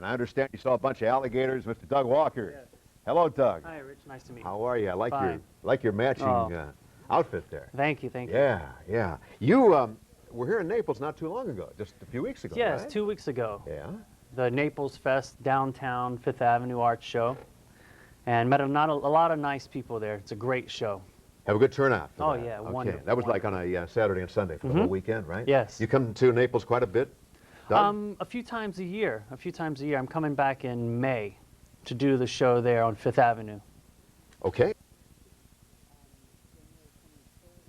And I understand you saw a bunch of alligators, Mr. Doug Walker. Yes. Hello, Doug. Hi, Rich. Nice to meet you. How are you? I Fine. like your matching outfit there. Thank you. Thank you. Yeah, yeah. You were here in Naples not too long ago, just a few weeks ago, Yes, right? 2 weeks ago. Yeah. The Naples Fest downtown, Fifth Avenue Art Show, and met a lot of nice people there. It's a great show. Have a good turnout for Oh, that. yeah, Okay. wonderful. That was like on a Saturday and Sunday for the whole weekend, right? Yes. You come to Naples quite a bit, Doug? A few times a year. A few times a year. I'm coming back in May to do the show there on Fifth Avenue. Okay.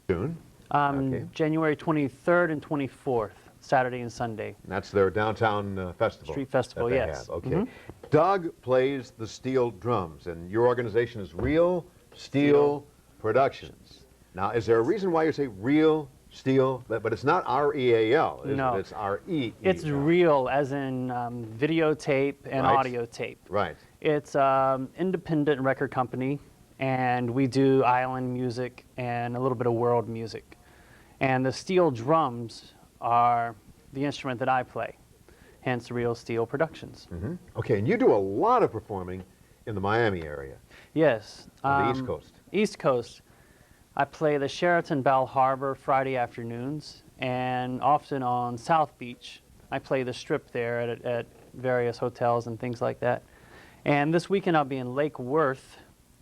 June. Okay. January 23rd and 24th, Saturday and Sunday. And that's their downtown festival. Street festival, that they yes. have. Okay. Doug plays the steel drums, and your organization is Real Steel Productions. Now, is there a reason why you say Real Steel, but it's not R-E-A-L, is No. it? It's R-E-E-L. It's real, as in videotape and Right. audio tape. Right. It's an independent record company, and we do island music and a little bit of world music. And the steel drums are the instrument that I play, hence Real Steel Productions. Okay, and you do a lot of performing in the Miami area, Yes. on the East Coast. East Coast. I play the Sheraton Bal Harbor Friday afternoons, and often on South Beach. I play the Strip there at various hotels and things like that. And this weekend I'll be in Lake Worth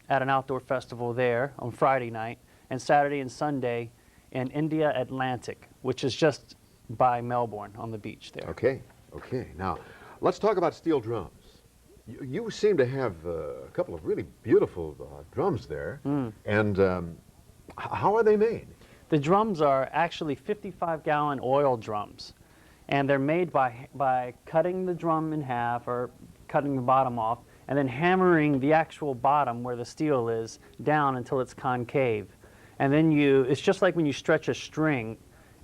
at an outdoor festival there on Friday night, and Saturday and Sunday in India Atlantic, which is just by Melbourne on the beach there. Okay, okay. Now, let's talk about steel drums. You seem to have a couple of really beautiful drums there, and how are they made? The drums are actually 55-gallon oil drums, and they're made by cutting the drum in half or cutting the bottom off, and then hammering the actual bottom where the steel is down until it's concave. And then it's just like when you stretch a string,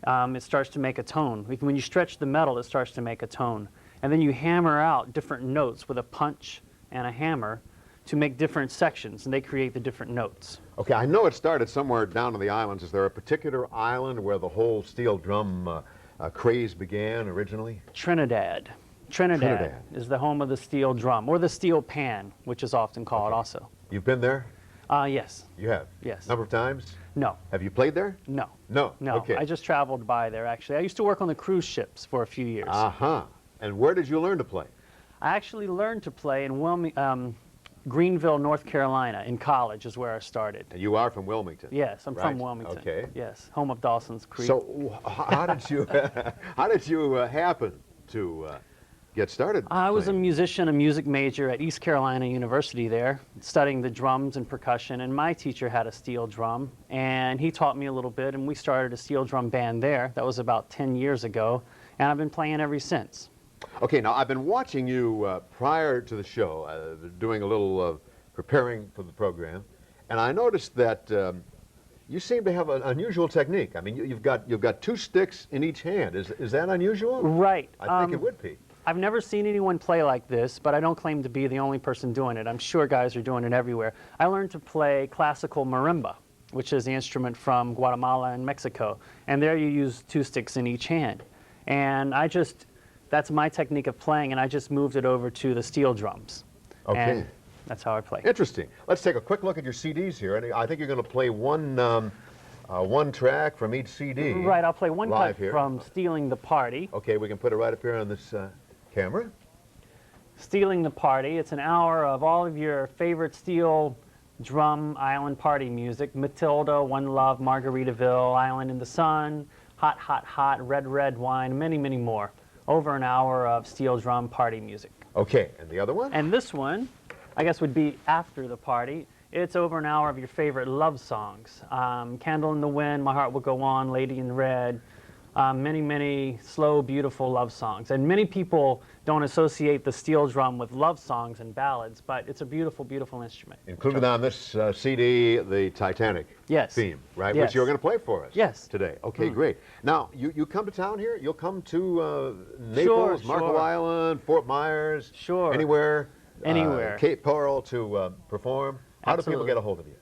it starts to make a tone. When you stretch the metal, it starts to make a tone. And then you hammer out different notes with a punch and a hammer to make different sections, and they create the different notes. Okay, I know it started somewhere down in the islands. Is there a particular island where the whole steel drum craze began originally? Trinidad. Trinidad is the home of the steel drum, or the steel pan, which is often called also. You've been there? Yes. You have? Yes. Number of times? No. Have you played there? No. No? No. Okay. I just traveled by there, actually. I used to work on the cruise ships for a few years. Uh-huh. And where did you learn to play? I actually learned to play in Greenville, North Carolina, in college is where I started. And you are from Wilmington? Yes, I'm from Right. Wilmington. Okay. Yes, home of Dawson's Creek. So how did you happen to get started? I was a playing? musician, a music major at East Carolina University there, studying the drums and percussion, and my teacher had a steel drum, and he taught me a little bit, and we started a steel drum band there. That was about 10 years ago, and I've been playing ever since. Okay, now I've been watching you prior to the show, doing a little preparing for the program, and I noticed that you seem to have an unusual technique. I mean, you've got two sticks in each hand. Is that unusual? Right. I think it would be. I've never seen anyone play like this, but I don't claim to be the only person doing it. I'm sure guys are doing it everywhere. I learned to play classical marimba, which is the instrument from Guatemala and Mexico, and there you use two sticks in each hand. And that's my technique of playing, and I just moved it over to the steel drums. Okay. And that's how I play. Interesting. Let's take a quick look at your CDs here, and I think you're going to play one track from each CD. Right, I'll play one live cut here. from Stealing the Party. Okay, we can put it right up here on this camera. Stealing the Party. It's an hour of all of your favorite steel drum island party music. Matilda, One Love, Margaritaville, Island in the Sun, Hot, Hot, Hot, Red, Red Wine, many, many more. Over an hour of steel drum party music. Okay, and the other one? And this one, I guess, would be after the party. It's over an hour of your favorite love songs. Candle in the Wind, My Heart Will Go On, Lady in Red, many, many slow, beautiful love songs. And many people don't associate the steel drum with love songs and ballads, but it's a beautiful, beautiful instrument. Included on this CD, the Titanic theme, right? Yes. Which you're going to play for us today. Okay, great. Now, you come to town here? You'll come to Naples, Marco Island, Fort Myers, anywhere? Anywhere. Cape Coral to perform? How do people get a hold of you?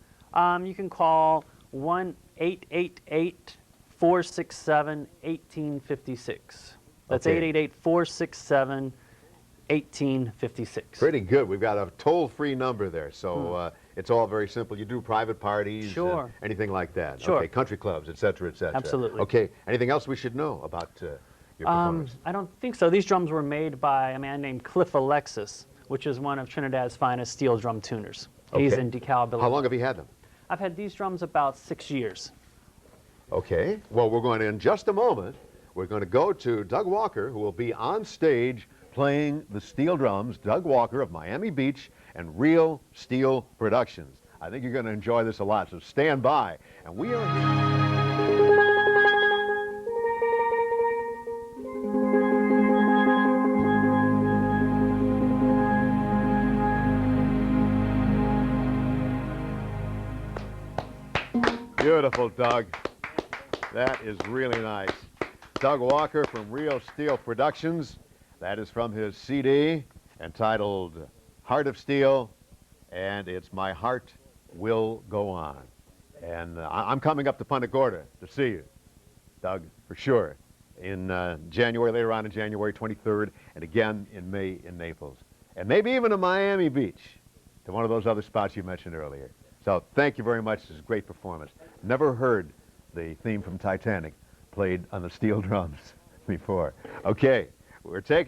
You can call 1-888-467-1856. That's 888-467 1856. Pretty good. We've got a toll-free number there, so it's all very simple. You do private parties, Sure. anything like that. Sure. Okay, country clubs, et cetera, et cetera. Absolutely. Okay, anything else we should know about your performance? I don't think so. These drums were made by a man named Cliff Alexis, which is one of Trinidad's finest steel drum tuners. He's Okay. in DeKalb, Illinois. How long have you had them? I've had these drums about 6 years. Okay, well, we're going to, in just a moment, we're going to go to Doug Walker, who will be on stage playing the steel drums. Doug Walker of Miami Beach and Real Steel Productions. I think you're going to enjoy this a lot, so stand by. And we are here. Beautiful, Doug. That is really nice. Doug Walker from Real Steel Productions. That is from his CD entitled Heart of Steel, and it's My Heart Will Go On. And I'm coming up to Punta Gorda to see you, Doug, for sure, in January, later on in January 23rd, and again in May in Naples. And maybe even in Miami Beach, to one of those other spots you mentioned earlier. So thank you very much. This is a great performance. Never heard the theme from Titanic played on the steel drums before. Okay, we're taking